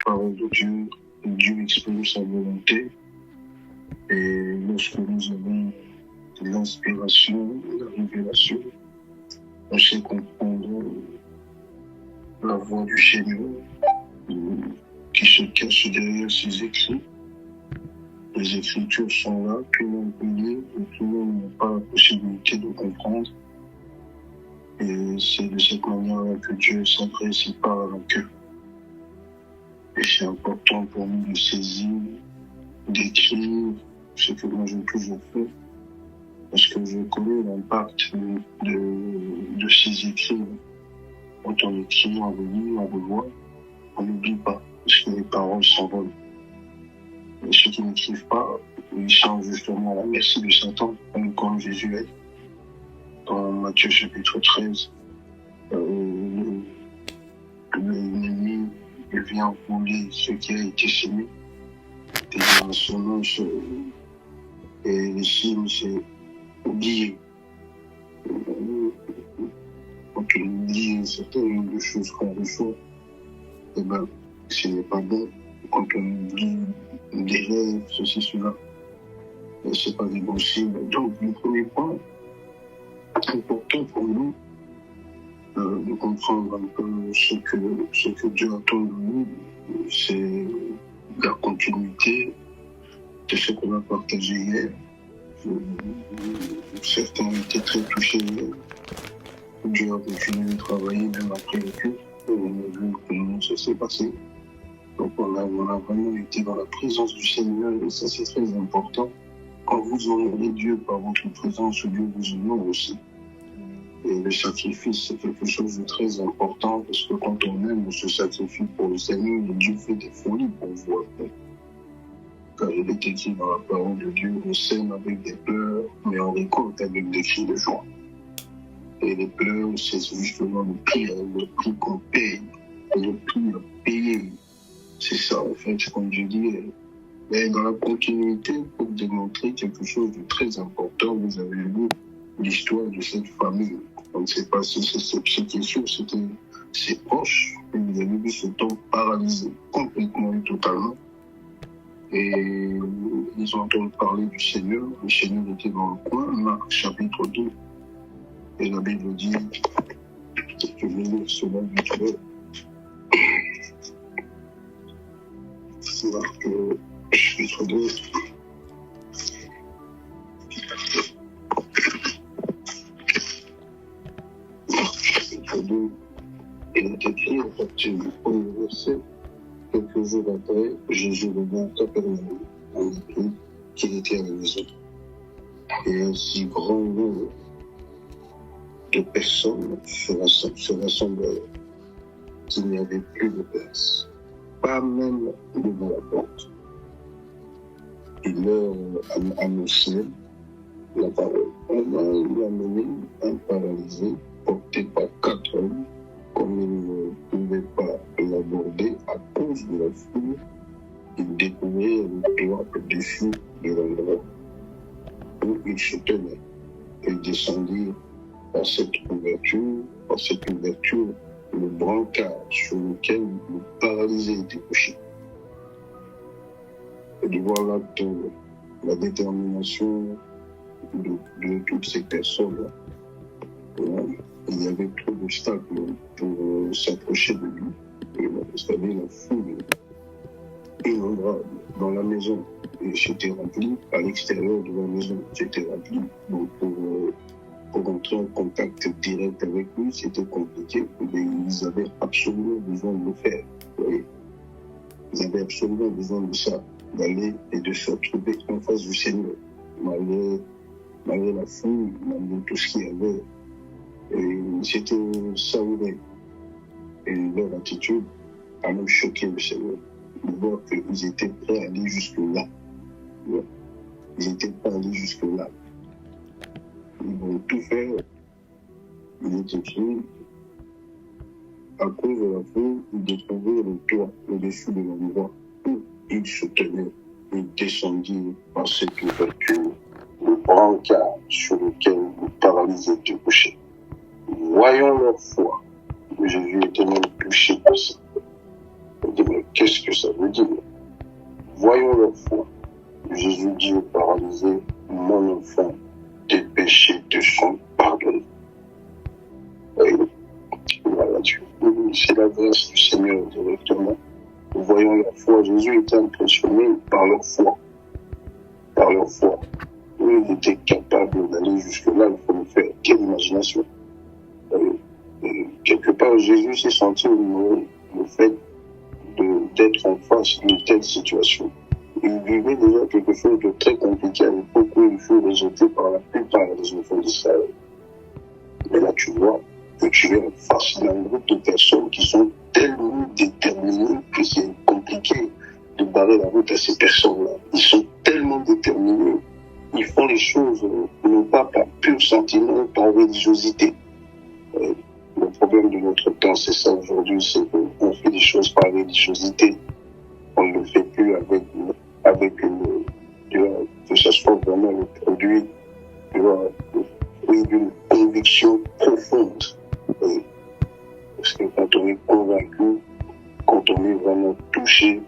parole de Dieu, Dieu exprime sa volonté. Et lorsque nous avons l'inspiration, la révélation, on sait comprendre la voix du Seigneur qui se cache derrière ses écrits. Les Écritures sont là, tout le monde peut lire, tout le monde n'a pas la possibilité de comprendre. Et c'est de cette manière-là que Dieu s'adresse et parle à nos cœurs. Et c'est important pour nous de saisir, d'écrire ce que moi j'ai toujours fait, parce que je connais l'impact de ces écrits. Quand on écrit, on relit, on revoit, on n'oublie pas, parce que les paroles s'envolent. Et ceux qui n'écrivent pas, ils sont justement à la merci de Satan, comme Jésus est. Dans Matthieu chapitre 13, l'ennemi vient voler ce qui a été semé. Et dans son nom, et les signes, c'est oublier. Quand on oublie un certain nombre de choses qu'on reçoit, eh ben, ce n'est pas bon. Quand on oublie des rêves, ceci, cela, ce n'est pas des bons signes. Donc, le premier point, important pour nous, de comprendre un peu ce que Dieu attend de nous, c'est la continuité de ce qu'on a partagé hier. Certains ont été très touchés hier. Dieu a continué de travailler même après le culte. On a vu comment ça s'est passé. Donc on a vraiment été dans la présence du Seigneur et ça c'est très important. Quand vous honorez Dieu par votre présence, Dieu vous honore aussi. Et le sacrifice, c'est quelque chose de très important parce que quand on aime, on se sacrifie pour le Seigneur et Dieu fait des folies pour vous après. Car il est écrit dans la parole de Dieu, on sème avec des pleurs, mais on récolte avec des cris de joie. Et les pleurs, c'est justement le prix qu'on paye, le prix à payer. C'est ça, en fait, comme je dis. Mais dans la continuité, pour démontrer quelque chose de très important, vous avez vu l'histoire de cette famille. On ne sait pas si c'était sûr, c'était ses proches. Et vous avez vu cet homme paralysé complètement et totalement. Et ils ont entendu parler du Seigneur. Le Seigneur était dans le coin, Marc chapitre 2. Et la Bible dit, je vais lire cela vite fait. Marc chapitre 2. Chapitre 2. Il est écrit à partir du premier verset. Quelques jours après, Jésus revint à Capernaum. On apprit qu'il était à la maison. Et un si grand nombre de personnes se rassemblèrent qu'il n'y avait plus de place, pas même devant la porte. Il leur annonçait la parole. On a amené un paralysé porté par 4 hommes, comme il ne pouvait pas l'aborder à cause de la foule. Il découvrait le toit au-dessus de l'endroit où il se tenait et descendit par cette ouverture, le brancard sur lequel le paralysé était couché. Et de voir là la détermination de toutes ces personnes. Il y avait trop d'obstacles pour s'approcher de lui. Et vous savez, la foule innombrable dans la maison. Et c'était rempli à l'extérieur de la maison. C'était rempli. Donc pour entrer en contact direct avec lui, c'était compliqué. Mais ils avaient absolument besoin de le faire. Oui. Ils avaient absolument besoin de ça, d'aller et de se retrouver en face du Seigneur. Malgré la foule, malgré tout ce qu'il y avait. Et c'était saoulé. Et leur attitude a même choqué le Seigneur. De voir qu'ils étaient prêts à aller jusque-là. Ouais. Ils étaient prêts à aller jusque-là. Ils vont tout faire. Il est écrit, à cause de la foule, ils découvrirent le toit au-dessus de l'endroit où ils se tenaient. Ils descendirent par cette ouverture, le brancard sur lequel le paralysé était couché. Voyons leur foi. Jésus était même touché par ça. dit, mais qu'est-ce que ça veut dire? Voyons leur foi. Jésus dit au paralysé, mon enfant, tes péchés te sont pardonnés. Et voilà, c'est la grâce du Seigneur directement. Voyons leur foi. Jésus était impressionné par leur foi. Par leur foi. Eux, ils étaient capables d'aller jusque-là, il faut le faire. Quelle imagination. Quelque part, Jésus s'est senti honoré le fait d'être en face d'une telle situation. Il vivait déjà quelque chose de très compliqué à l'époque où il fut rejeté par la plupart des enfants d'Israël. Mais là, tu vois que tu es en face d'un groupe de personnes qui sont tellement déterminées que c'est compliqué de barrer la route à ces personnes-là. Ils sont tellement déterminés. Ils font les choses non pas par pur sentiment, par religiosité. Le problème de notre temps, c'est ça aujourd'hui, c'est qu'on fait des choses par religiosité. On ne le fait plus avec que ce soit vraiment le produit d'une conviction profonde. Parce que quand on est convaincu, quand on est vraiment touché,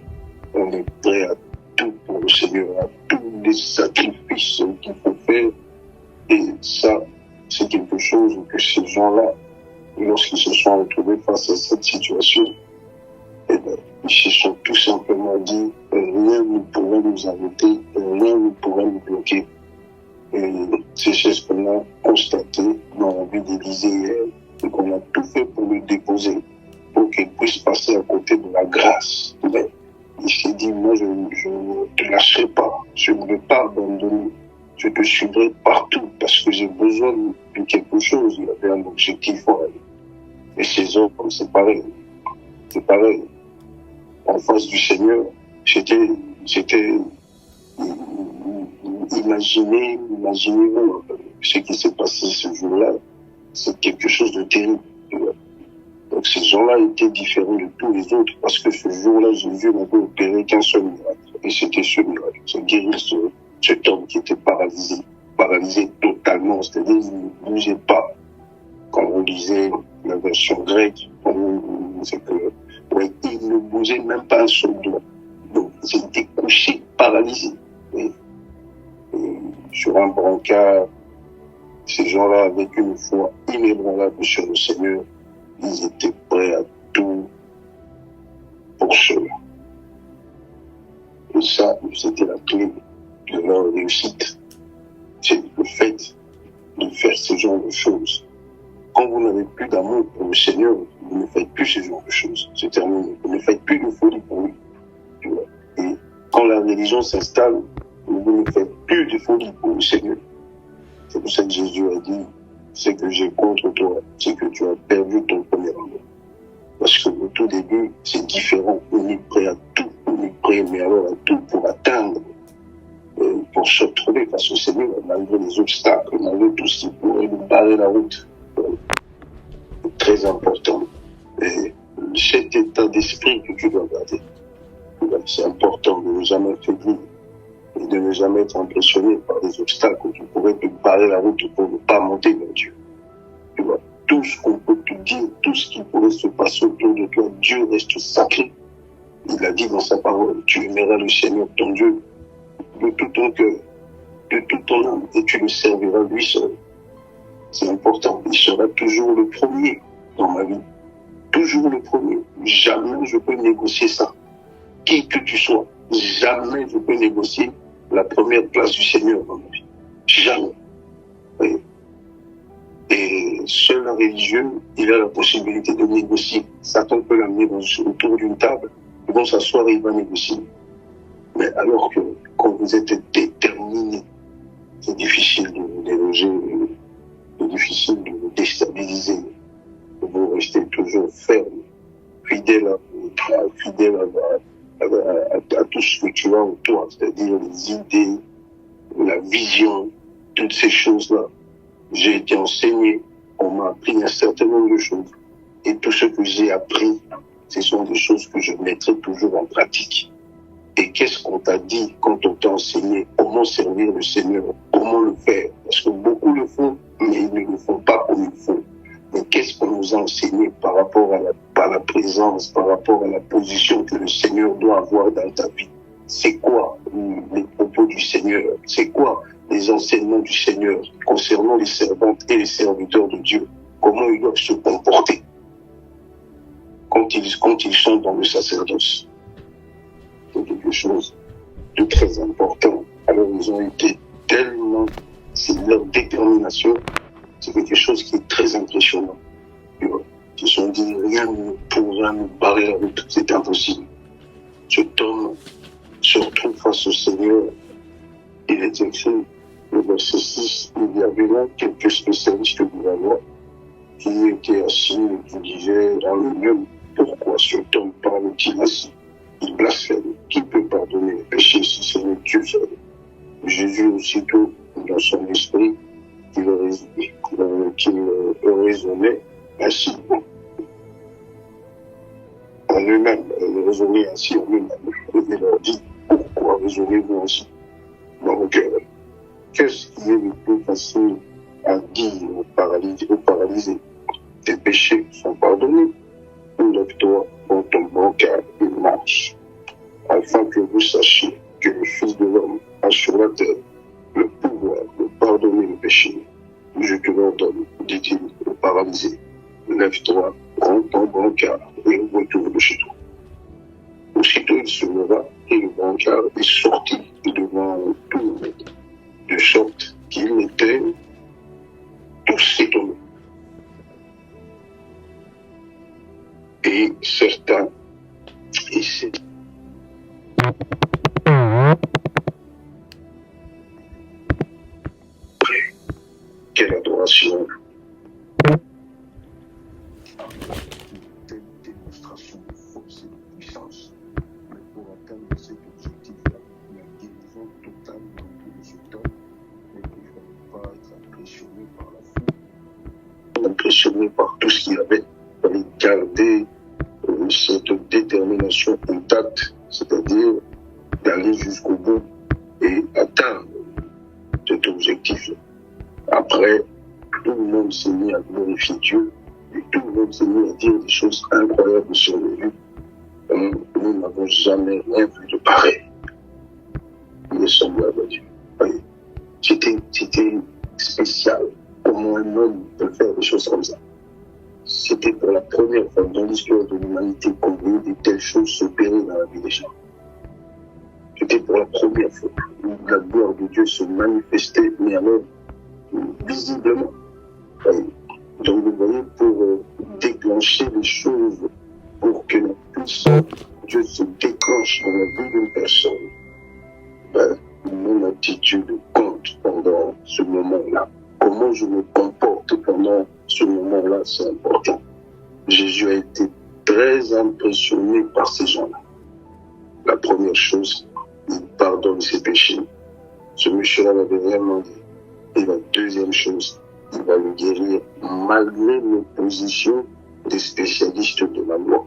on est prêt à tout pour le Seigneur, à tous les sacrifices qu'il faut faire. Et ça, c'est quelque chose que ces gens-là, lorsqu'ils se sont retrouvés face à cette situation, eh bien, ils se sont tout simplement dit, rien ne pourrait nous arrêter, rien ne pourrait nous bloquer. Et c'est ce qu'on a constaté dans la vie d'Élisée hier, et qu'on a tout fait pour le déposer, pour qu'il puisse passer à côté de la grâce. Mais il s'est dit, moi je ne te lâcherai pas, je ne vais pas abandonner, je te suivrai partout parce que j'ai besoin de quelque chose. Il avait un objectif. Et ces hommes, c'est pareil. C'est pareil. En face du Seigneur, imaginez-vous ce qui s'est passé ce jour-là. C'est quelque chose de terrible. Donc ces gens-là étaient différents de tous les autres parce que ce jour-là, Jésus n'avait opéré qu'un seul miracle. Et c'était ce miracle. C'est guérir cet homme qui était paralysé totalement. C'est-à-dire qu'il ne bougeait pas. Quand on lisait la version grecque, c'est que il ne bougeait même pas un seul doigt. Donc, il était couché, paralysé. Et sur un brancard, ces gens-là, avec une foi inébranlable sur le Seigneur, ils étaient prêts à tout pour cela. Et ça, c'était la clé de leur réussite. C'est le fait de faire ce genre de choses. Quand vous n'avez plus d'amour pour le Seigneur, vous ne faites plus ce genre de choses. C'est terminé. Vous ne faites plus de folie pour lui. Et quand la religion s'installe, vous ne faites plus de folie pour le Seigneur. C'est pour ça que Jésus a dit, c'est que j'ai contre toi, c'est que tu as perdu ton premier amour. Parce que au tout début, c'est différent. On est prêt à tout. On est prêt, mais alors à tout pour atteindre, pour se retrouver face au Seigneur, malgré les obstacles, malgré tout ce qui pourrait nous barrer la route. C'est très important. Et cet état d'esprit que tu dois garder, c'est important de ne jamais faiblir et de ne jamais être impressionné par des obstacles qui pourraient te barrer la route pour ne pas monter vers Dieu. Tu vois, tout ce qu'on peut te dire, tout ce qui pourrait se passer autour de toi, Dieu reste sacré. Il a dit dans sa parole, tu aimeras le Seigneur ton Dieu de tout ton cœur, de toute ton âme, et tu le serviras lui seul. C'est important. Il sera toujours le premier dans ma vie. Toujours le premier. Jamais je peux négocier ça. Qui que tu sois, jamais je peux négocier la première place du Seigneur dans ma vie. Jamais. Et seul un religieux, il a la possibilité de négocier. Satan peut l'amener autour d'une table. Ils vont s'asseoir et il va négocier. Mais alors que quand vous êtes déterminé, c'est difficile de vous déloger. C'est difficile de vous déstabiliser. Vous restez toujours ferme, fidèle à tout ce que tu as en toi, c'est-à-dire les idées, la vision, toutes ces choses-là. J'ai été enseigné, on m'a appris un certain nombre de choses. Et tout ce que j'ai appris, ce sont des choses que je mettrai toujours en pratique. Et qu'est-ce qu'on t'a dit quand on t'a enseigné comment servir le Seigneur, comment le faire? Parce que beaucoup le font, mais ils ne le font pas comme il faut. Mais qu'est-ce qu'on nous a enseigné par rapport à la par la présence, par rapport à la position que le Seigneur doit avoir dans ta vie. C'est quoi les propos du Seigneur? C'est quoi les enseignements du Seigneur concernant les servantes et les serviteurs de Dieu? Comment ils doivent se comporter quand ils sont dans le sacerdoce? C'est quelque chose de très important. Alors ils ont été tellement, c'est leur détermination, c'est quelque chose qui est très impressionnant. Ils se sont dit, rien ne pourra nous barrer la route, c'est impossible. Cet homme se retrouve face au Seigneur. Il est écrit, le verset 6, il y avait là quelques spécialistes de la loi qui étaient assis et qui disaient dans le même, pourquoi cet homme parle-t-il ainsi? Il blasphème. Qui peut pardonner les péchés si c'est le Dieu seul? Jésus aussitôt, dans son esprit, qu'il raisonnait ainsi en eux-mêmes. Il raisonnait ainsi en eux-mêmes. Il leur dit, pourquoi raisonnez-vous ainsi dans vos cœurs? Qu'est-ce qui est le plus facile à dire aux paralysés? Tes péchés sont pardonnés. Lève-toi, prends ton brancard et marche, afin que vous sachiez que le Fils de l'homme a sur la terre le pouvoir de pardonner le péché. Je te l'ordonne, dit-il au paralysé. Lève-toi, prends ton brancard et retourne chez toi. Aussitôt il se leva et le brancard est sorti devant tout le monde, de sorte qu'ils étaient tous étonnés. Et certains, ici, quelle adoration! Telle démonstration de force et de puissance. Mais pour atteindre cet objectif-là, la guérison totale dans tout de ce temps, il ne fallait pas être impressionné par la foule, impressionné par tout ce qu'il y avait. Il fallait garder cette détermination intacte, c'est-à-dire d'aller jusqu'au bout et atteindre cet objectif. Après, tout le monde s'est mis à glorifier Dieu et tout le monde s'est mis à dire des choses incroyables sur lui. Nous n'avons jamais rien vu de pareil. Il est semblable à Dieu. Voyez, c'était spécial. Comment un homme peut faire des choses comme ça? C'était pour la première fois dans l'histoire de l'humanité qu'on voyait de telles choses s'opérer dans la vie des gens. C'était pour la première fois où la gloire de Dieu se manifestait, mais alors visiblement. Donc vous voyez, pour déclencher les choses, pour que la puissance de Dieu se déclenche dans la vie d'une personne, mon attitude compte pendant ce moment-là. Comment je me comporte pendant ce moment-là, c'est important. Jésus a été très impressionné par ces gens-là. La première chose, il pardonne ses péchés. Ce monsieur-là n'avait rien demandé. Et la deuxième chose, il va le guérir malgré l'opposition des spécialistes de la loi.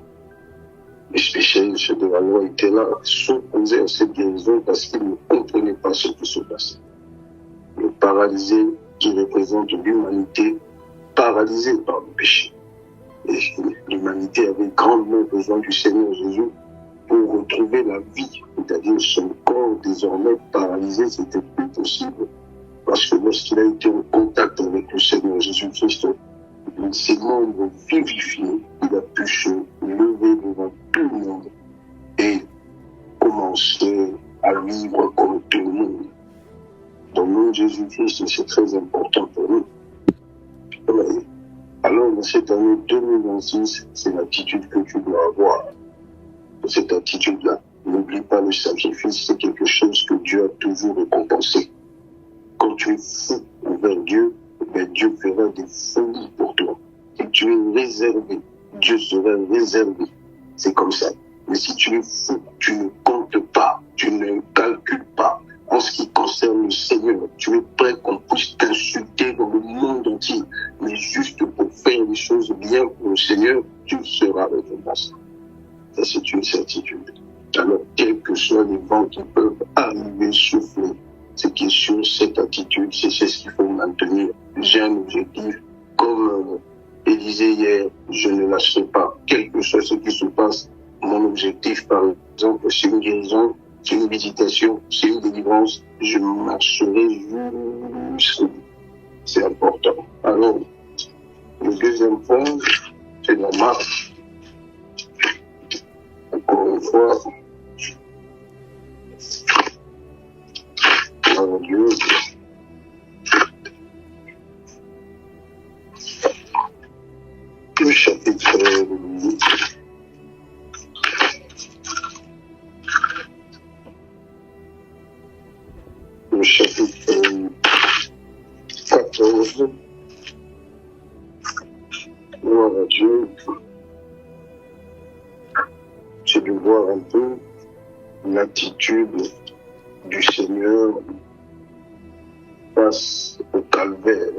Les spécialistes de la loi étaient là, s'opposaient à cette guérison parce qu'ils ne comprenaient pas ce qui se passait. Le paralysé qui représente l'humanité paralysée par le péché. Et l'humanité avait grandement besoin du Seigneur Jésus pour retrouver la vie, c'est-à-dire son corps désormais paralysé, c'était plus possible. Parce que lorsqu'il a été en contact avec le Seigneur Jésus-Christ, ses membres vivifiés, il a pu se lever devant tout le monde et commencer à vivre comme tout le monde. Dans le nom de Jésus-Christ, c'est très important pour nous. Alors, dans cette année 2026, c'est l'attitude que tu dois avoir. Cette attitude-là, n'oublie pas le sacrifice, c'est quelque chose que Dieu a toujours récompensé. Quand tu es fou envers Dieu, Dieu fera des folies pour toi. Si tu es réservé, Dieu sera réservé. C'est comme ça. Mais si tu es fou, tu ne comptes pas, tu ne calcules pas. En ce qui concerne le Seigneur, tu es prêt qu'on puisse t'insulter dans le monde entier. Mais juste pour faire les choses bien pour le Seigneur, tu seras récompensé. Ça, c'est une certitude. Alors, quels que soient les vents qui peuvent arriver, souffler, c'est qui est sur cette attitude, c'est ce qu'il faut maintenir. J'ai un objectif, comme disais hier, je ne lâcherai pas. Quel que soit ce qui se passe, mon objectif, par exemple, c'est une guérison, c'est une visitation, c'est une délivrance. Je marcherai jusqu'au bout. C'est important. Alors, le deuxième point, c'est la marche. Encore une fois, mon Dieu, le chapitre le chapitre 14, gloire à Dieu, c'est de voir un peu l'attitude du Seigneur face au calvaire,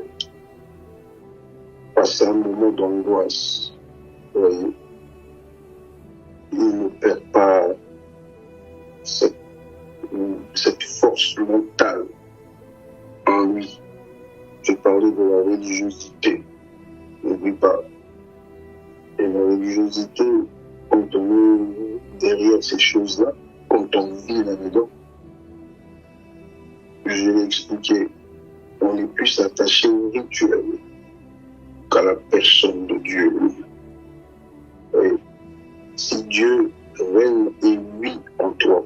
face à un moment d'angoisse. Oui. Il ne perd pas cette force mentale en lui. Je parlais de la religiosité. N'oublie pas. Et la religiosité, quand on est derrière ces choses-là, quand on vit là-dedans, je l'ai expliqué, on est plus attaché au rituel qu'à la personne de Dieu. Et si Dieu règne et vit en toi,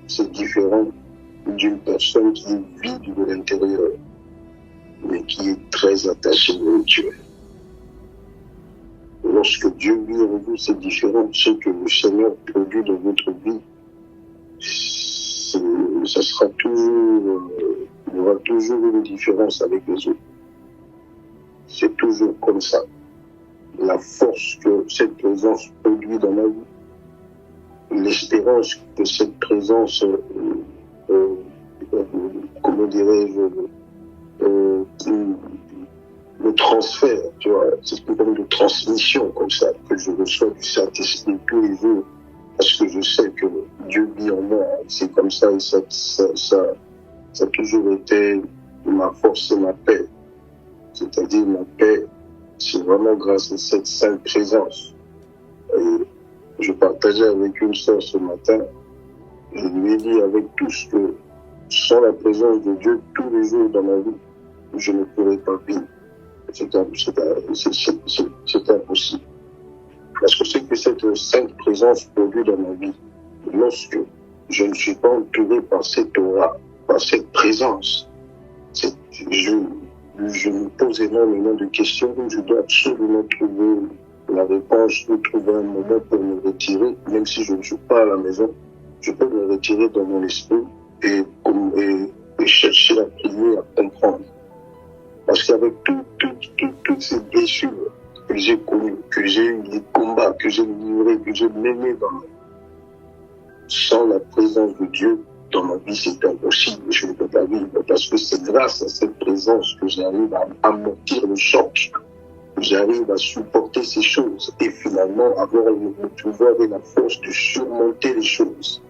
c'est différent d'une personne qui est vide de l'intérieur, mais qui est très attachée au rituel. Lorsque Dieu vit en vous, c'est différent. Ce que le Seigneur produit dans votre vie, ça sera toujours, il y aura toujours une différence avec les autres. C'est toujours comme ça. La force que cette présence produit dans ma vie, l'espérance que cette présence, comment dirais-je, le transfert, tu vois, c'est une forme de transmission comme ça, que je reçois du Saint-Esprit tous les jours, parce que je sais que Dieu vit en moi, c'est comme ça, et ça a toujours été ma force et ma paix. C'est-à-dire ma paix, c'est vraiment grâce à cette sainte présence. Et je partageais avec une sœur ce matin, je lui ai dit avec tout ce que, sans la présence de Dieu tous les jours dans ma vie, je ne pourrais pas vivre. C'est impossible. Parce que c'est que cette sainte présence produit dans ma vie, lorsque je ne suis pas entouré par cette aura, par cette présence, je me pose énormément de questions où je dois absolument trouver la réponse ou trouver un moment pour me retirer, même si je ne suis pas à la maison, je peux me retirer dans mon esprit et chercher à prier, à comprendre. Parce qu'avec toutes ces blessures que j'ai connues, que j'ai eu, les combats que j'ai livrés, que j'ai menés dans ma vie, sans la présence de Dieu dans ma vie, c'est impossible. Je ne peux pas vivre parce que c'est grâce à cette présence que j'arrive à amortir le choc, que j'arrive à supporter ces choses et finalement avoir le pouvoir et la force de surmonter les choses.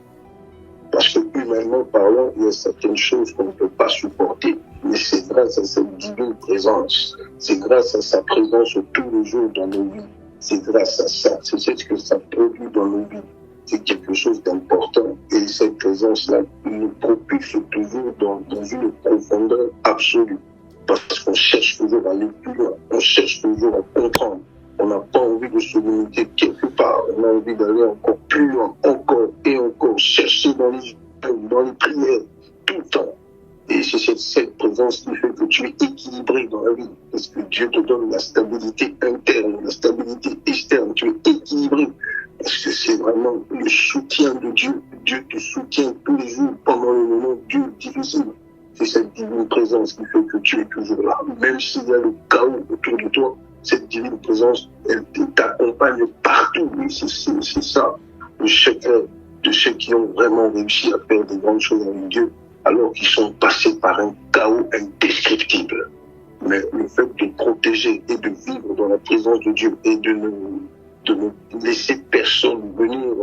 Parce que humainement parlant, il y a certaines choses qu'on ne peut pas supporter. Mais c'est grâce à cette divine présence, c'est grâce à sa présence tous les jours dans nos vies, c'est grâce à ça, c'est ce que ça produit dans nos vies. C'est quelque chose d'important. Et cette présence-là nous propulse toujours dans une profondeur absolue. Parce qu'on cherche toujours à aller plus loin, on cherche toujours à comprendre. On n'a pas envie de se limiter quelque part. On a envie d'aller encore plus loin, encore et encore, chercher dans les prières, tout le temps. Et c'est cette présence qui fait que tu es équilibré dans la vie. Parce que Dieu te donne la stabilité interne, la stabilité externe. Tu es équilibré. Parce que c'est vraiment le soutien de Dieu. Dieu te soutient tous les jours pendant les moments durs, difficiles. C'est cette divine présence qui fait que tu es toujours là. Même s'il y a le chaos autour de toi, cette divine présence, elle t'accompagne partout. Oui, c'est ça le secret de ceux qui ont vraiment réussi à faire des grandes choses avec Dieu, alors qu'ils sont passés par un chaos indescriptible. Mais le fait de protéger et de vivre dans la présence de Dieu et de ne laisser personne venir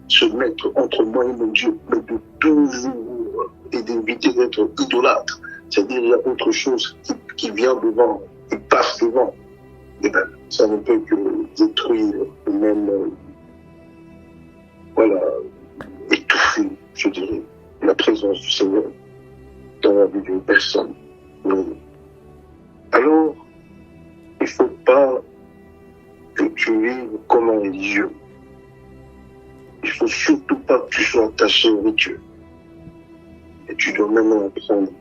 se mettre entre moi et mon Dieu, mais de toujours et d'éviter d'être idolâtre. C'est-à-dire il y a autre chose qui vient devant, qui passe devant. eh ben, ça ne peut que détruire, ou même, voilà, étouffer, je dirais, la présence du Seigneur dans la vie d'une personne. Alors, il ne faut pas que tu vives comme un religieux. Il ne faut surtout pas que tu sois attaché au rituel. Et tu dois maintenant apprendre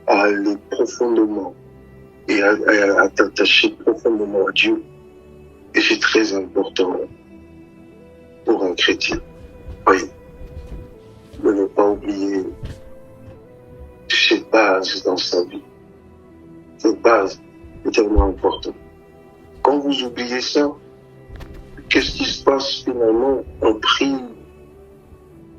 à aller profondément et à t'attacher profondément à Dieu. Et c'est très important pour un chrétien. Oui. De ne pas oublier ses bases dans sa vie. Ces bases est tellement important. Quand vous oubliez ça, qu'est-ce qui se passe finalement? On prie,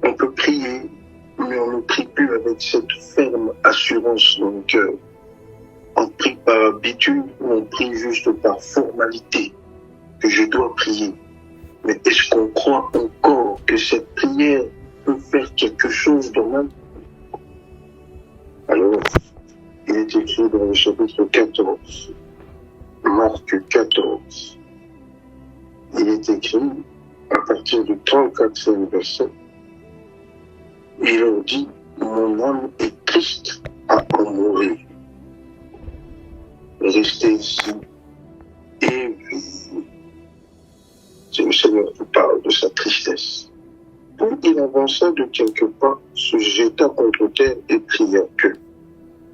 on peut prier, mais on ne prie plus avec cette ferme assurance dans le cœur. On prie par habitude ou on prie juste par formalité que je dois prier. Mais est-ce qu'on croit encore que cette prière peut faire quelque chose dans ma vie? Alors, il est écrit dans le chapitre 14, Marc 14. Il est écrit, à partir du 34e verset, il leur dit, mon âme est triste à en mourir. Restez ici et vivez. C'est le Seigneur qui parle de sa tristesse. Puis il avança de quelques pas, se jeta contre terre et pria que,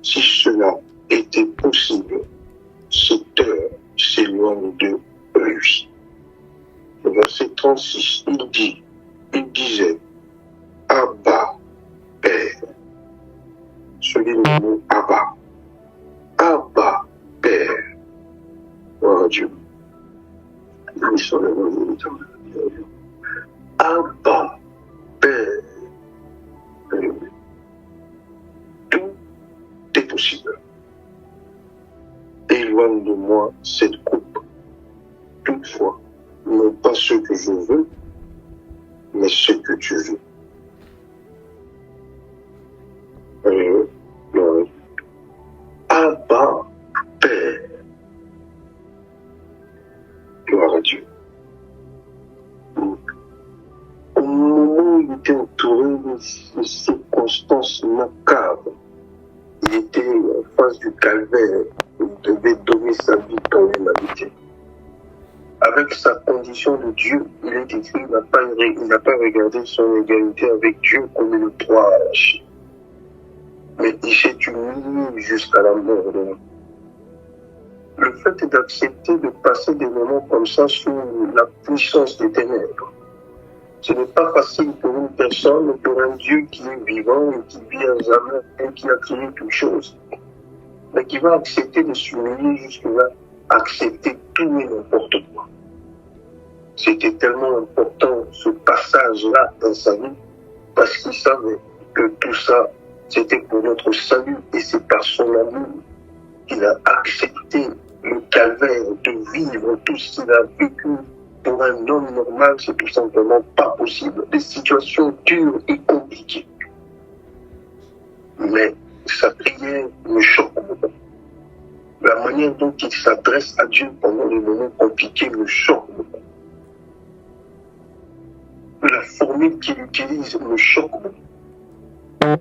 si cela était possible, cette heure s'éloigne de lui. Le verset 36, il disait, Abba, Père. Souligne le mot Abba. Abba, Père. Gloire à Dieu. Abba, Père. Tout est possible. Éloigne de moi cette coupe. Toutefois, non pas ce que je veux, mais ce que tu veux. Abba, Père. Gloire à Dieu. Au moment où il était entouré de circonstances macabres, il était en face du calvaire, il devait donner sa vie pour l'humanité. Avec sa condition de Dieu, il est écrit, il n'a pas regardé son égalité avec Dieu comme une proie arrachée. Mais il s'est humilié jusqu'à la mort. Le fait d'accepter de passer des moments comme ça sous la puissance des ténèbres, ce n'est pas facile pour une personne, pour un Dieu qui est vivant et qui vit à jamais et qui a créé toutes choses, mais qui va accepter de s'humilier jusque-là, accepter tout et n'importe quoi. C'était tellement important ce passage-là dans sa vie, parce qu'il savait que tout ça, c'était pour notre salut, et c'est par son amour qu'il a accepté le calvaire de vivre tout ce qu'il a vécu. Pour un homme normal, c'est tout simplement pas possible. Des situations dures et compliquées. Mais sa prière me choque beaucoup. La manière dont il s'adresse à Dieu pendant les moments compliqués me choque beaucoup. La formule qu'il utilise me choque beaucoup.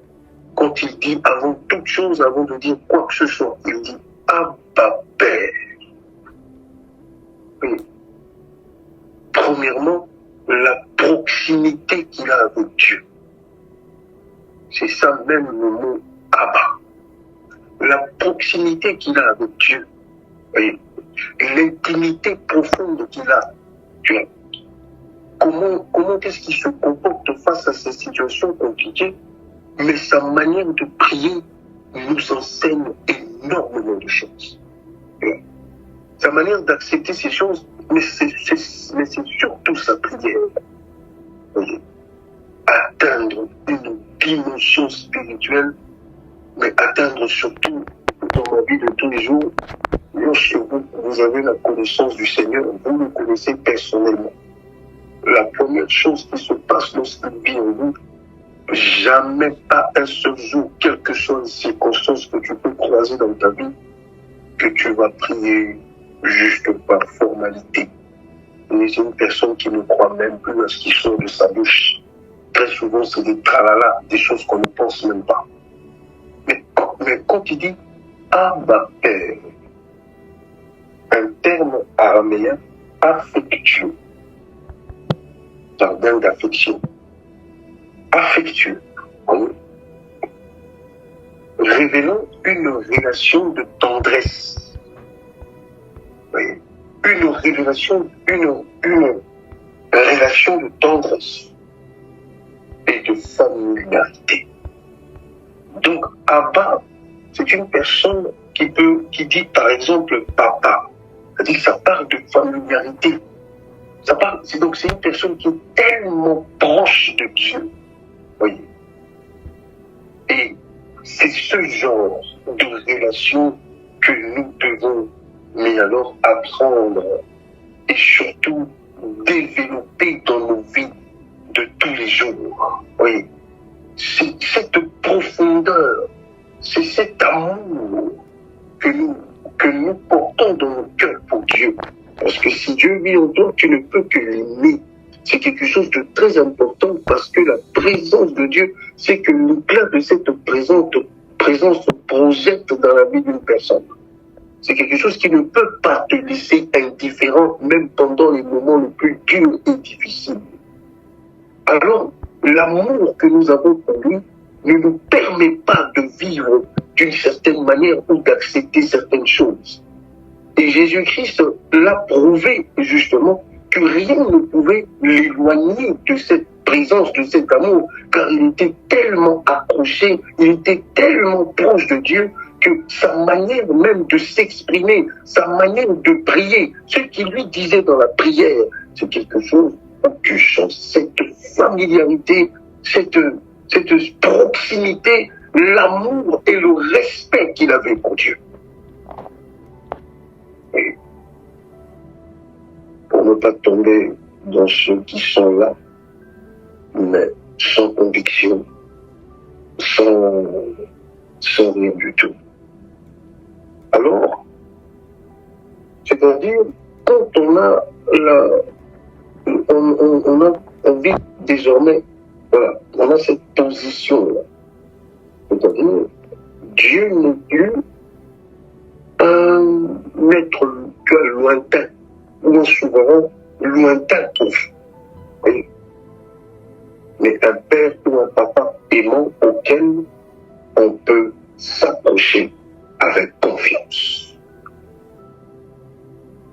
Quand il dit avant toute chose, avant de dire quoi que ce soit, il dit Abba Père. Oui. Premièrement, la proximité qu'il a avec Dieu. C'est ça même le mot Abba. La proximité qu'il a avec Dieu. Oui. L'intimité profonde qu'il a. Tu vois. Comment est-ce qu'il se comporte face à ces situations compliquées? Mais sa manière de prier nous enseigne énormément de choses. Sa manière d'accepter ces choses, mais c'est surtout sa prière. Oui. Atteindre une dimension spirituelle, mais atteindre surtout dans la vie de tous les jours, lorsque vous avez la connaissance du Seigneur, vous le connaissez personnellement. La première chose qui se passe lorsqu'il vit en vous, jamais pas un seul jour, quelle que soit les circonstances que tu peux croiser dans ta vie, que tu vas prier juste par formalité. Mais c'est une personne qui ne croit même plus à ce qui sort de sa bouche. Très souvent, c'est des tralala, des choses qu'on ne pense même pas. Mais quand il dit Abba Père, un terme araméen affectueux, jardin d'affection, affectueux, révélant une relation de tendresse. Oui. Une relation de tendresse et de familiarité. Donc, Abba, c'est une personne qui dit par exemple papa. C'est-à-dire que ça parle de familiarité. Donc c'est une personne qui est tellement proche de Dieu. Voyez. Et c'est ce genre de relation que nous devons, mais alors, apprendre et surtout développer dans nos vies de tous les jours. Oui. C'est cette profondeur, c'est cet amour que nous portons dans nos cœurs pour Dieu. Parce que si Dieu vit en toi, tu ne peux que l'aimer. C'est quelque chose de très important parce que la présence de Dieu, c'est que l'éclat de cette présence se projette dans la vie d'une personne. C'est quelque chose qui ne peut pas te laisser indifférent, même pendant les moments les plus durs et difficiles. Alors, l'amour que nous avons pour lui ne nous permet pas de vivre d'une certaine manière ou d'accepter certaines choses. Et Jésus-Christ l'a prouvé, justement, que rien ne pouvait l'éloigner de cette présence, de cet amour, car il était tellement accroché, il était tellement proche de Dieu, que sa manière même de s'exprimer, sa manière de prier, ce qu'il lui disait dans la prière, c'est quelque chose où tu sens cette familiarité, cette proximité, l'amour et le respect qu'il avait pour Dieu. Et pour ne pas tomber dans ceux qui sont là, mais sans conviction, sans rien du tout. Alors, c'est-à-dire, quand on vit désormais, voilà, on a cette position-là. C'est-à-dire, Dieu n'est plus un maître lointain, ou un souverain lointain, oui. Mais un père ou un papa aimant auquel on peut s'approcher avec confiance.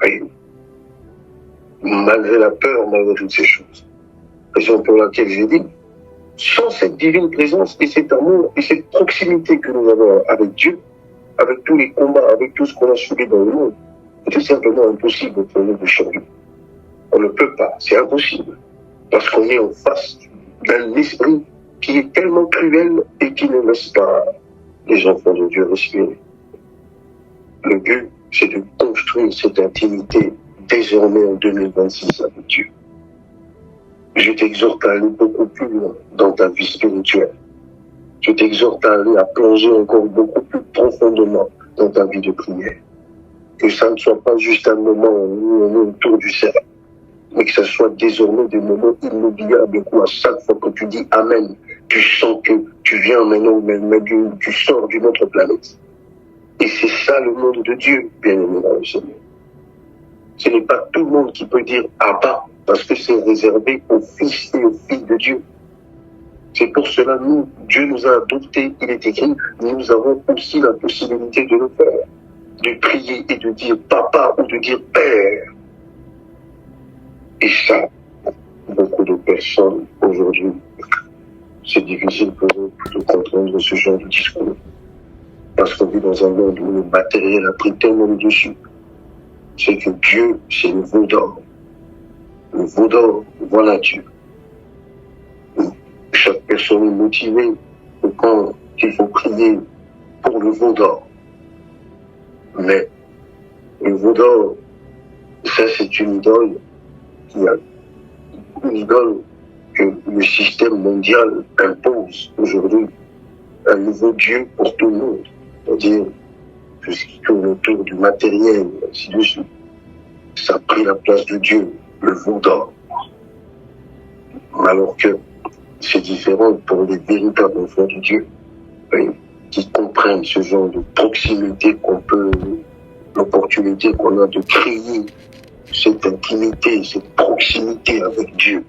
Oui. Malgré la peur, malgré toutes ces choses. Raison pour laquelle j'ai dit, sans cette divine présence et cet amour et cette proximité que nous avons avec Dieu, avec tous les combats, avec tout ce qu'on a subi dans le monde, c'est tout simplement impossible pour nous de changer. On ne peut pas, c'est impossible. Parce qu'on est en face d'un esprit qui est tellement cruel et qui ne laisse pas les enfants de Dieu respirer. Le but, c'est de construire cette intimité désormais en 2026 avec Dieu. Je t'exhorte à aller beaucoup plus loin dans ta vie spirituelle. Je t'exhorte à aller à plonger encore beaucoup plus profondément dans ta vie de prière. Que ça ne soit pas juste un moment où on est autour du cercle, mais que ça soit désormais des moments inoubliables où à chaque fois que tu dis Amen, tu sens que tu viens maintenant, mais tu sors d'une autre planète. Et c'est ça le monde de Dieu, bien-aimé dans le Seigneur. Ce n'est pas tout le monde qui peut dire Abba, parce que c'est réservé aux fils et aux filles de Dieu. C'est pour cela, Dieu nous a adoptés, il est écrit, nous avons aussi la possibilité de le faire, de prier et de dire Papa ou de dire Père. Et ça, beaucoup de personnes aujourd'hui, c'est difficile pour eux de comprendre ce genre de discours. Parce qu'on vit dans un monde où le matériel a pris tellement de dessus. C'est que Dieu, c'est le veau d'or. Le veau d'or, voilà Dieu. Chaque personne est motivée quand il faut prier pour le veau d'or. Mais le veau d'or, ça c'est une idole que le système mondial impose aujourd'hui. Un nouveau Dieu pour tout le monde. C'est-à-dire tout ce qui tourne autour du matériel, ainsi de suite. Ça a pris la place de Dieu, le veau d'or. Alors que c'est différent pour les véritables enfants de Dieu, oui, qui comprennent ce genre de proximité l'opportunité qu'on a de créer cette intimité, cette proximité avec Dieu.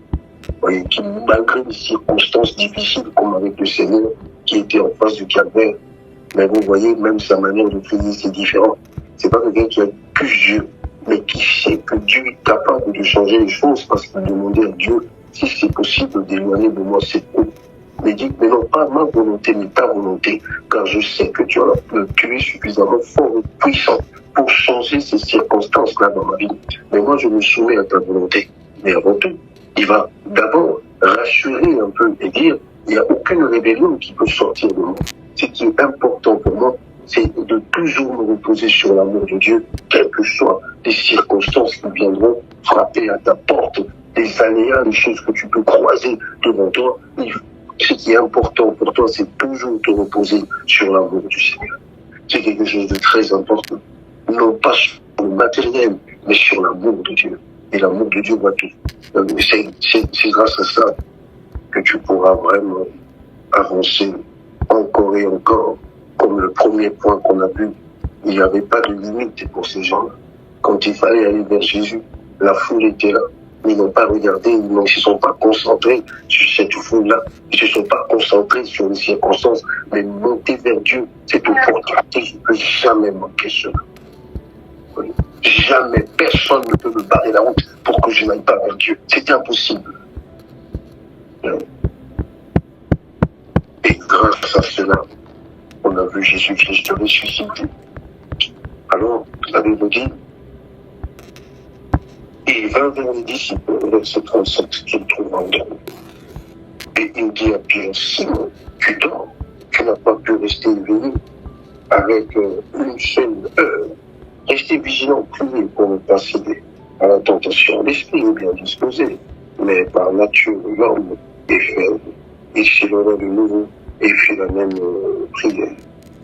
Oui, qui, malgré les circonstances difficiles, comme avec le Seigneur, qui était en face du calvaire, mais vous voyez, même sa manière de prier, c'est différent. C'est pas quelqu'un qui a plus Dieu, mais qui sait que Dieu est capable de changer les choses parce qu'il demandait à Dieu si c'est possible d'éloigner de moi cette eau. Mais dit, mais non pas ma volonté, mais ta volonté, car je sais que tu es suffisamment fort et puissant pour changer ces circonstances-là dans ma vie. Mais moi, je me soumets à ta volonté. Mais avant tout, il va d'abord rassurer un peu et dire, il n'y a aucune rébellion qui peut sortir de moi. Ce qui est important pour moi, c'est de toujours me reposer sur l'amour de Dieu, quelles que soient les circonstances qui viendront frapper à ta porte, les aléas, les choses que tu peux croiser devant toi. Ce qui est important pour toi, c'est toujours te reposer sur l'amour du Seigneur. C'est quelque chose de très important. Non pas sur le matériel, mais sur l'amour de Dieu. Et l'amour de Dieu voit tout. C'est grâce à ça que tu pourras vraiment avancer encore et encore. Comme le premier point qu'on a vu, il n'y avait pas de limite pour ces gens-là. Quand il fallait aller vers Jésus, la foule était là. Ils n'ont pas regardé, ils ne se sont pas concentrés sur cette foule-là. Ils ne se sont pas concentrés sur les circonstances, mais monter vers Dieu, cette opportunité, je ne peux jamais manquer cela. Oui. Jamais personne ne peut me barrer la route pour que je n'aille pas vers Dieu. C'est impossible. Et grâce à cela, on a vu Jésus-Christ ressuscité. Alors, la Bible dit, et il va vers les disciples, verset 37, qu'il trouve endormi. Et il dit à Pierre, Simon, tu dors, tu n'as pas pu rester éveillé avec une seule heure. Restez vigilant, priez pour ne pas céder à la tentation. L'esprit est bien disposé, mais par nature, l'homme est faible. Il s'éleva de nouveau et fit la même prière.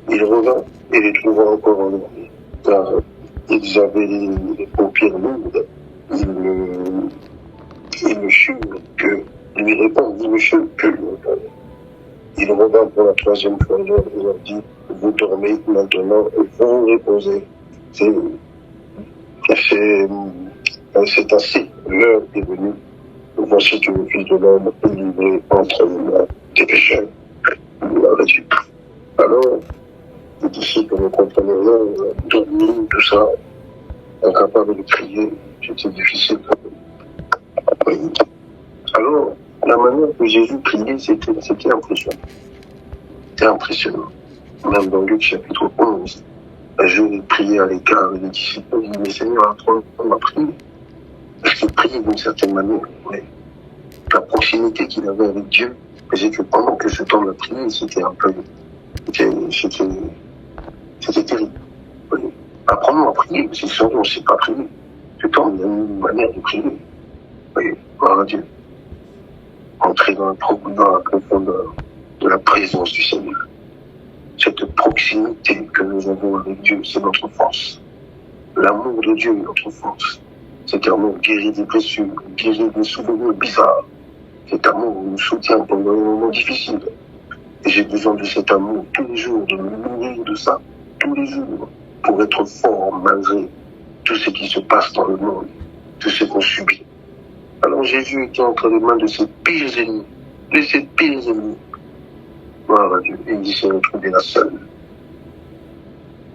Il revint et les trouva encore endormis, car ils avaient les paupières lourdes. Il ne sut que lui répondre, il ne sut que lui répondre. Il revint pour la troisième fois et leur dit, vous dormez maintenant et vous reposez. C'est assez, l'heure est venue. Voici que le Fils de l'homme est livré entre les mains des pécheurs. Alors, les disciples ne comprenaient rien, dormir, tout ça, incapables de prier, c'était difficile. Alors, la manière que Jésus priait, c'était impressionnant. C'était impressionnant. Même dans Luc chapitre 11, un jour, il priait à l'écart et les disciples disaient, mais Seigneur, apprends-nous à prier. Parce qu'il priait d'une certaine manière. Mais la proximité qu'il avait avec Dieu faisait que pendant que ce temps de prier, c'était un peu... C'était terrible. Oui. Apprenons à prier, parce que sinon on ne sait pas prier. Ce temps, il y a une manière de prier. Oui, gloire à Dieu. Entrer dans la profondeur de la présence du Seigneur. Cette proximité que nous avons avec Dieu, c'est notre force. L'amour de Dieu est notre force. Cet amour guérit des blessures, guérit des souvenirs bizarres. Cet amour nous soutient pendant les moments difficiles. Et j'ai besoin de cet amour tous les jours, de me nourrir de ça, tous les jours, pour être fort malgré tout ce qui se passe dans le monde, tout ce qu'on subit. Alors Jésus était entre les mains de ses pires ennemis, Gloire à Dieu. Et il s'est retrouvé la seule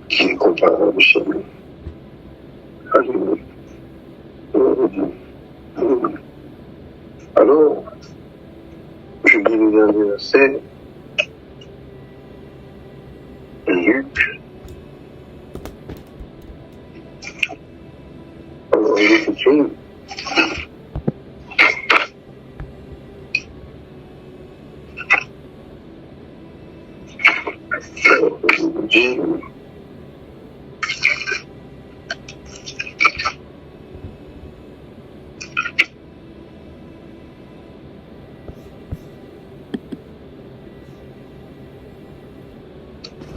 qui est comparable au Seigneur. Alléluia. Gloire à Dieu. Alléluia. Alors, je lis le dernier verset. Luc. Alors, il est écrit. Alors, je vous dis.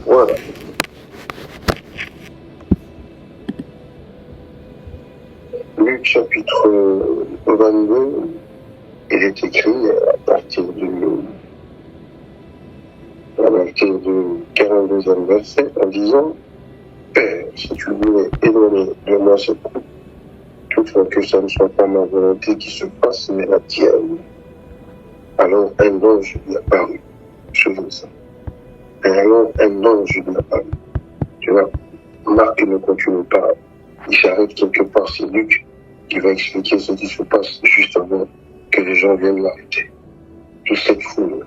Voilà. chapitre 22, il est écrit à partir du 42e verset en disant « Si tu voulais éloigner de moi cette coupe, toutefois que ça ne soit pas ma volonté qui se fasse, mais la tienne. » Alors un ange lui apparut. Je veux ça. Et alors un ange lui apparut. Tu vois, Marc ne continue pas. Il s'arrête quelque part, c'est Luc qui va expliquer ce qui se passe juste avant que les gens viennent l'arrêter. Toute cette foule,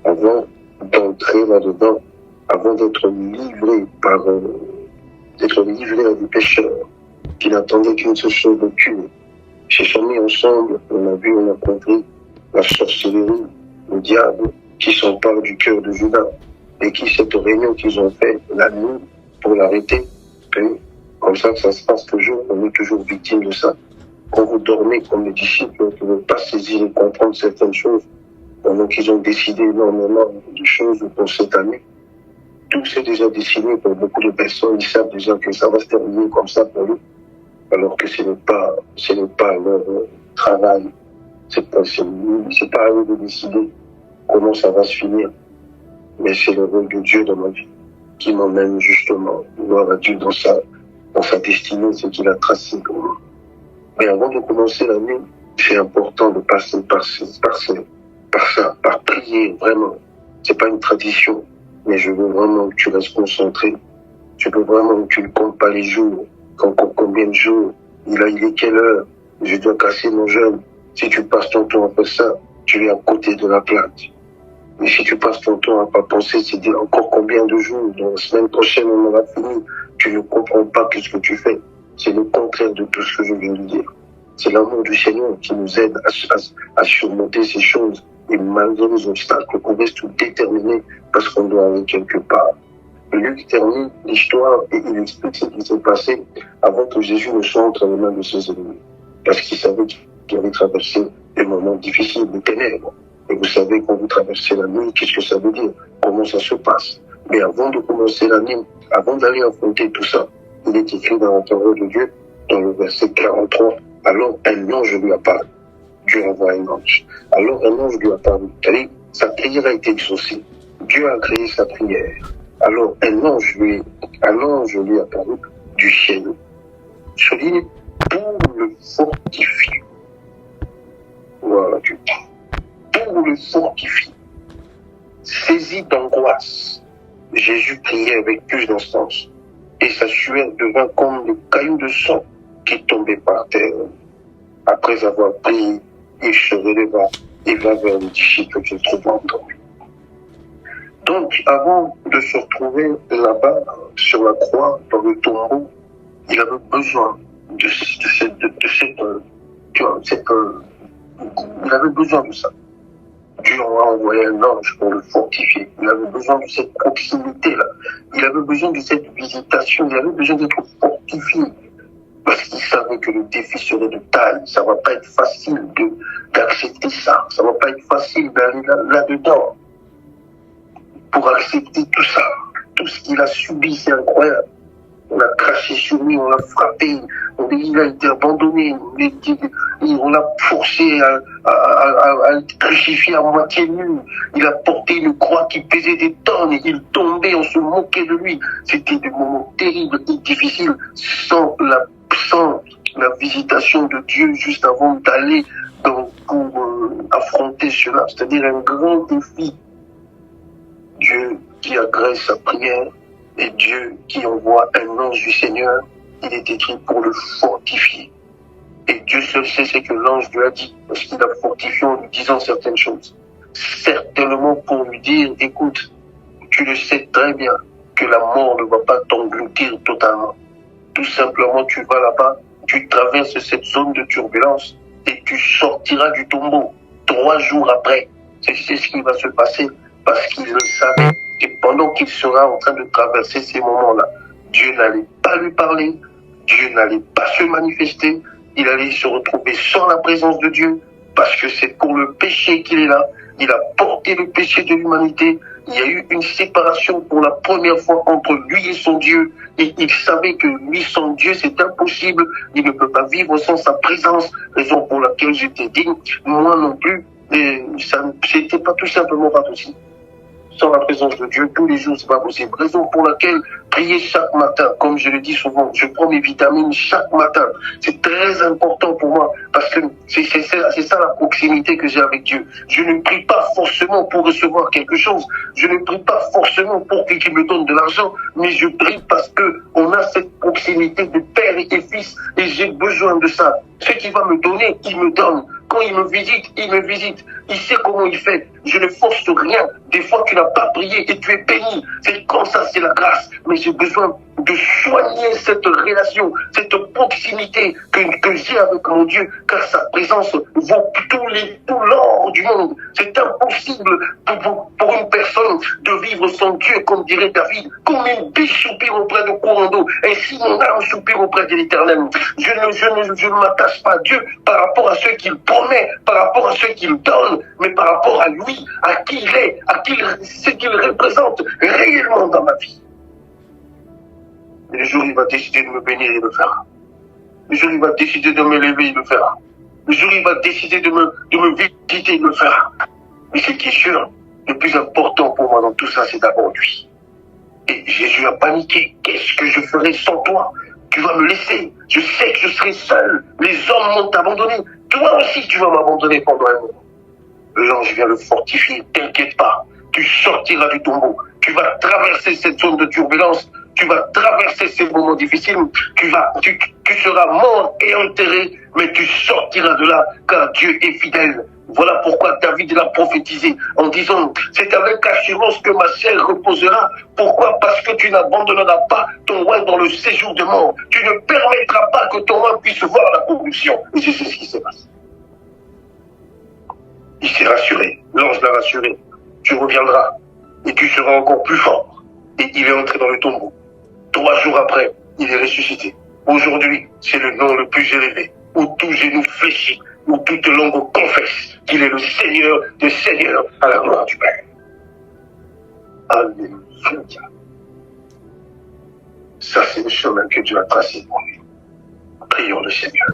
avant d'entrer là-dedans, avant d'être livré à des pécheurs qui n'attendaient qu'une seule chose de tuer. Ils se sont mis ensemble, on a vu, on a compris, la sorcellerie, le diable qui s'empare du cœur de Judas et qui, cette réunion qu'ils ont fait la nuit pour l'arrêter, comme ça que ça se passe toujours, on est toujours victime de ça. Quand vous dormez comme les disciples, vous ne pouvez pas saisir et comprendre certaines choses, pendant qu'ils ont décidé énormément de choses pour cette année. Tout s'est déjà décidé pour beaucoup de personnes, ils savent déjà que ça va se terminer comme ça pour eux, alors que ce n'est pas leur travail. C'est pas à eux de décider comment ça va se finir. Mais c'est le rôle de Dieu dans ma vie qui m'emmène justement, gloire à Dieu dans sa destinée, ce qu'il a tracé pour moi. Mais avant de commencer l'année, c'est important de passer par prier, vraiment. C'est pas une tradition, mais je veux vraiment que tu restes concentré. Je veux vraiment que tu ne comptes pas les jours, combien de jours, il est quelle heure, je dois casser mon jeûne. Si tu passes ton temps à faire ça, tu es à côté de la plaque. Mais si tu passes ton temps à pas penser, c'est dire encore combien de jours, dans la semaine prochaine on aura fini, tu ne comprends pas ce que tu fais. C'est le contraire de tout ce que je viens de dire. C'est l'amour du Seigneur qui nous aide à surmonter ces choses. Et malgré les obstacles, on reste déterminé parce qu'on doit aller quelque part. Luc termine l'histoire et il explique ce qui s'est passé avant que Jésus ne soit entre les mains de ses ennemis. Parce qu'il savait qu'il allait traverser des moments difficiles, des ténèbres. Et vous savez, quand vous traversez la nuit, qu'est-ce que ça veut dire? Comment ça se passe? Mais avant de commencer la nuit, avant d'aller affronter tout ça, il est écrit dans la parole de Dieu, dans le verset 43, alors un ange lui apparut. Dieu envoie un ange. Alors un ange lui apparut. C'est-à-dire, sa prière a été exaucée. Dieu a créé sa prière. Alors un ange lui apparut du ciel. Souligne, pour le fortifier. Voilà, Dieu. Pour le fortifier. Saisi d'angoisse, Jésus priait avec plus d'instance. Et sa sueur devint comme des cailloux de sang qui tombaient par terre. Après avoir prié, il se releva et va vers les disciples qu'il trouva endormis. Donc, avant de se retrouver là-bas, sur la croix, dans le tombeau, il avait besoin il avait besoin de ça. Dieu a envoyé un ange pour le fortifier. Il avait besoin de cette proximité-là. Il avait besoin de cette visitation. Il avait besoin d'être fortifié. Parce qu'il savait que le défi serait de taille. Ça va pas être facile d'accepter ça. Ça va pas être facile d'aller là-dedans. Pour accepter tout ça. Tout ce qu'il a subi, c'est incroyable. On a craché sur lui, on l'a frappé, il a été abandonné, on l'a forcé à être crucifié à moitié nu. Il a porté une croix qui pesait des tonnes et il tombait, on se moquait de lui. C'était des moments terribles et difficiles sans la visitation de Dieu juste avant d'aller pour affronter cela. C'est-à-dire un grand défi. Dieu qui agresse sa prière. Et Dieu qui envoie un ange du Seigneur, il est écrit pour le fortifier. Et Dieu seul sait ce que l'ange lui a dit, parce qu'il a fortifié en lui disant certaines choses. Certainement pour lui dire, écoute, tu le sais très bien que la mort ne va pas t'engloutir totalement. Tout simplement, tu vas là-bas, tu traverses cette zone de turbulence et tu sortiras du tombeau 3 jours après. C'est ce qui va se passer parce qu'il le savait. Et pendant qu'il sera en train de traverser ces moments-là, Dieu n'allait pas lui parler, Dieu n'allait pas se manifester, il allait se retrouver sans la présence de Dieu, parce que c'est pour le péché qu'il est là. Il a porté le péché de l'humanité, il y a eu une séparation pour la première fois entre lui et son Dieu. Et il savait que lui, son Dieu, c'est impossible. Il ne peut pas vivre sans sa présence, raison pour laquelle j'étais digne. Moi non plus, c'était pas tout simplement pas possible. Sans la présence de Dieu, tous les jours, c'est pas possible. Raison pour laquelle prier chaque matin, comme je le dis souvent, je prends mes vitamines chaque matin. C'est très important pour moi, parce que c'est ça la proximité que j'ai avec Dieu. Je ne prie pas forcément pour recevoir quelque chose. Je ne prie pas forcément pour qu'il me donne de l'argent, mais je prie parce que on a cette proximité de père et fils, et j'ai besoin de ça. Ce qu'il va me donner, il me donne. Quand il me visite, il me visite. Il sait comment il fait. Je ne force rien. Des fois, tu n'as pas prié et tu es béni. C'est comme ça, c'est la grâce. Mais j'ai besoin de soigner cette relation, cette proximité que j'ai avec mon Dieu, car sa présence vaut tout l'or du monde. C'est impossible pour une personne de vivre sans Dieu, comme dirait David, comme une biche soupire auprès de courant d'eau. Ainsi, mon âme soupire auprès de l'Éternel. Je ne m'attache pas à Dieu par rapport à ce qu'il promet, par rapport à ce qu'il donne, mais par rapport à lui, à qui il est, ce qu'il représente réellement dans ma vie. Et le jour où il va décider de me bénir, il le fera. Le jour où il va décider de me lever, il le fera. Le jour où il va décider de me visiter, il le fera. Mais ce qui est sûr, le plus important pour moi dans tout ça, c'est d'abord lui. Et Jésus a paniqué. Qu'est-ce que je ferai sans toi? Tu vas me laisser. Je sais que je serai seul. Les hommes m'ont abandonné. Toi aussi, tu vas m'abandonner pendant un moment. L'ange vient le fortifier. T'inquiète pas. Tu sortiras du tombeau. Tu vas traverser cette zone de turbulence. Tu vas traverser ces moments difficiles. Tu seras mort et enterré, mais tu sortiras de là, car Dieu est fidèle. Voilà pourquoi David l'a prophétisé en disant, c'est avec assurance que ma chair reposera. Pourquoi? Parce que tu n'abandonneras pas ton roi dans le séjour de mort. Tu ne permettras pas que ton roi puisse voir la corruption. Et c'est ce qui s'est passé. Il s'est rassuré, l'ange l'a rassuré. Tu reviendras et tu seras encore plus fort. Et il est entré dans le tombeau. 3 jours après, il est ressuscité. Aujourd'hui, c'est le nom le plus élevé, où tout genou fléchit, où toute langue confesse qu'il est le Seigneur des Seigneurs à la gloire du Père. Alléluia. Ça, c'est le chemin que Dieu a tracé pour nous. Prions le Seigneur.